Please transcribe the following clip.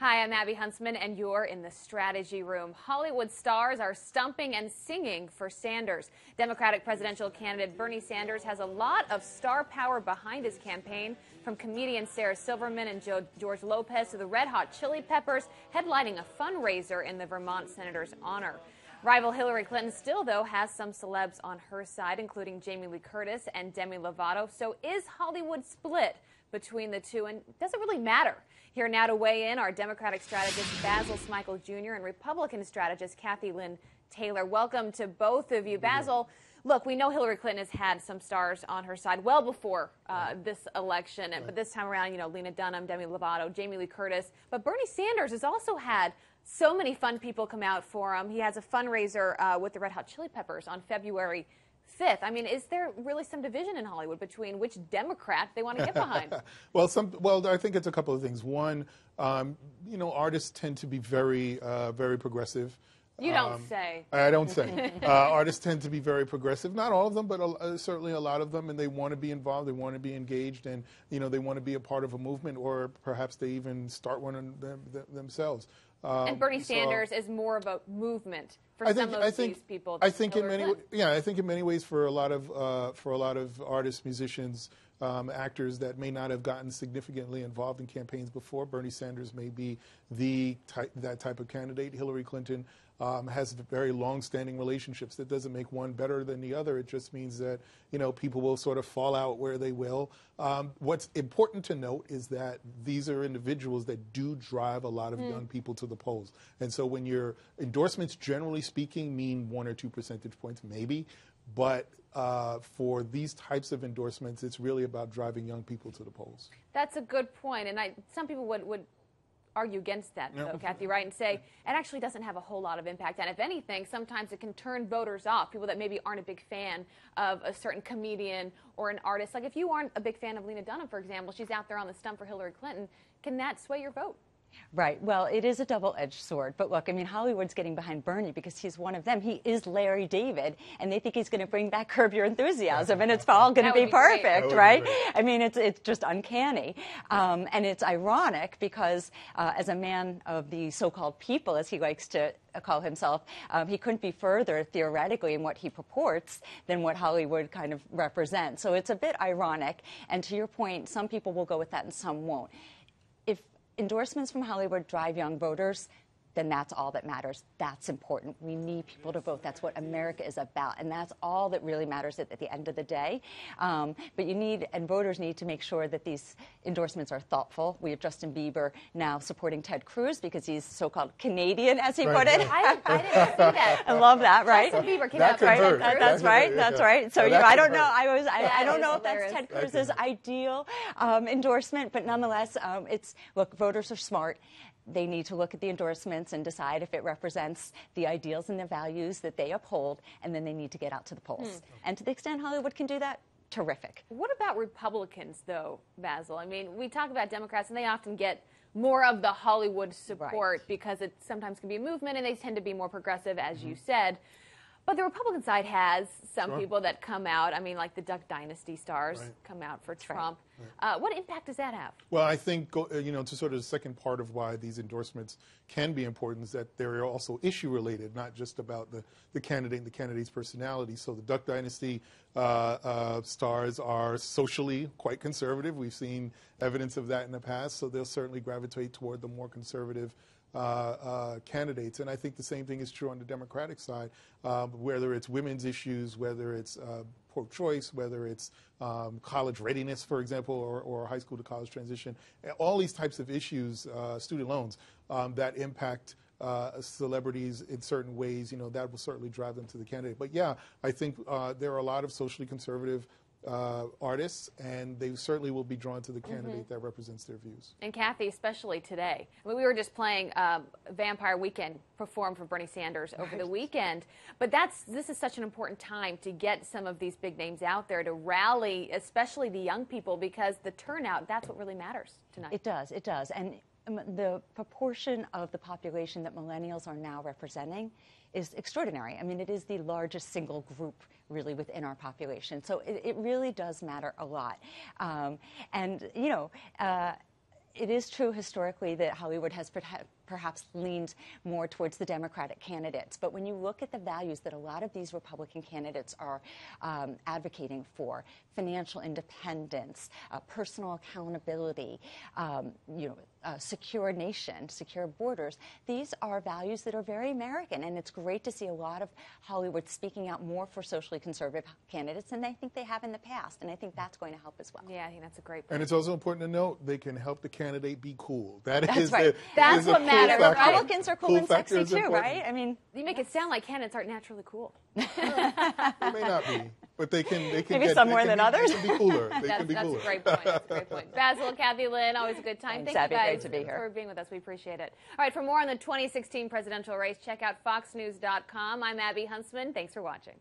Hi, I'm Abby Huntsman, and you're in the Strategy Room. Hollywood stars are stumping and singing for Sanders. Democratic presidential candidate Bernie Sanders has a lot of star power behind his campaign, from comedian Sarah Silverman and George Lopez to the Red Hot Chili Peppers, headlining a fundraiser in the Vermont senator's honor. Rival Hillary Clinton still, though, has some celebs on her side, including Jamie Lee Curtis and Demi Lovato. So is Hollywood split between the two, and does it really matter? Here now to weigh in are Democratic strategist Basil Smikle Jr. and Republican strategist Cathy Lynn Taylor. Welcome to both of you. Basil, look, we know Hillary Clinton has had some stars on her side well before this election, but this time around, you know, Lena Dunham, Demi Lovato, Jamie Lee Curtis. But Bernie Sanders has also had so many fun people come out for him. He has a fundraiser with the Red Hot Chili Peppers on February 5th. I mean, is there really some division in Hollywood between which Democrat they want to get behind? Well, I think it's a couple of things. One, you know, artists tend to be very progressive. You don't say. I don't say. Artists tend to be very progressive. Not all of them, but certainly a lot of them, and they want to be involved. They want to be engaged, and you know, they want to be a part of a movement, or perhaps they even start one themselves. And Bernie Sanders is more of a movement for some of these people. I think in many ways for a lot of artists, musicians, actors that may not have gotten significantly involved in campaigns before, Bernie Sanders may be that type of candidate. Hillary Clinton has very long-standing relationships. That doesn't make one better than the other. It just means that, you know, people will sort of fall out where they will. What's important to note is that these are individuals that do drive a lot of young people to the polls. And so when your endorsements, generally speaking, mean 1 or 2 percentage points, maybe, but for these types of endorsements, it's really about driving young people to the polls. That's a good point. And some people would argue against that, though, Cathy, right, and say it actually doesn't have a whole lot of impact. And if anything, sometimes it can turn voters off, people that maybe aren't a big fan of a certain comedian or an artist. Like if you aren't a big fan of Lena Dunham, for example, she's out there on the stump for Hillary Clinton, can that sway your vote? Right. Well, it is a double-edged sword. But look, I mean, Hollywood's getting behind Bernie because he's one of them. He is Larry David, and they think he's going to bring back Curb Your Enthusiasm, and it's all going to be perfect, right? I mean, it's just uncanny. And it's ironic because as a man of the so-called people, as he likes to call himself, he couldn't be further theoretically in what he purports than what Hollywood kind of represents. So it's a bit ironic. And to your point, some people will go with that and some won't. If endorsements from Hollywood drive young voters, then that's all that matters. That's important. We need people to vote. That's what America is about, and that's all that really matters at the end of the day. But you need, and voters need to make sure that these endorsements are thoughtful. We have Justin Bieber now supporting Ted Cruz because he's so-called Canadian, as he put it. I didn't see that. I love that, right? Justin Bieber came out, right? That's right. That's right. So you know, I don't know. I don't know if hilarious. that's Ted Cruz's ideal endorsement, but nonetheless, look. Voters are smart. They need to look at the endorsements and decide if it represents the ideals and the values that they uphold, and then they need to get out to the polls. And to the extent Hollywood can do that, terrific. What about Republicans, though, Basil? I mean, we talk about Democrats, and they often get more of the Hollywood support because it sometimes can be a movement, and they tend to be more progressive, as you said. But the Republican side has some people that come out. I mean, like the Duck Dynasty stars come out for Trump. What impact does that have? Well, I think, you know, to sort of the second part of why these endorsements can be important is that they're also issue related, not just about the candidate and the candidate's personality. So the Duck Dynasty stars are socially quite conservative. We've seen evidence of that in the past, so they'll certainly gravitate toward the more conservative candidates. And I think the same thing is true on the Democratic side, whether it's women's issues, whether it's pro-choice, whether it's college readiness, for example, or high school to college transition. All these types of issues, student loans, that impact celebrities in certain ways, you know, that will certainly drive them to the candidate. But yeah, I think there are a lot of socially conservative artists, and they certainly will be drawn to the candidate that represents their views. And Cathy, especially today. I mean, we were just playing Vampire Weekend performed for Bernie Sanders over the weekend, but this is such an important time to get some of these big names out there to rally, especially the young people, because the turnout, that's what really matters tonight. It does, it does. And the proportion of the population that millennials are now representing is extraordinary. I mean, it is the largest single group really within our population. So it really does matter a lot. And, you know, it is true historically that Hollywood has perhaps leaned more towards the Democratic candidates. But when you look at the values that a lot of these Republican candidates are advocating for, financial independence, personal accountability, secure nation, secure borders, these are values that are very American. And it's great to see a lot of Hollywood speaking out more for socially conservative candidates than I think they have in the past. And I think that's going to help as well. Yeah, I think that's a great point. And it's also important to note they can help the candidate be cool. That's right. That's what matters, right? Republicans are cool and sexy too, right? I mean, you make it sound like candidates aren't naturally cool. They may not be, but they can maybe some more than others. They can be cooler. That's a great point. That's a great point. Basil, Cathy Lynn, always a good time. Thanks, Thank you guys great to be here. for being with us. We appreciate it. All right, for more on the 2016 presidential race, check out foxnews.com. I'm Abby Huntsman. Thanks for watching.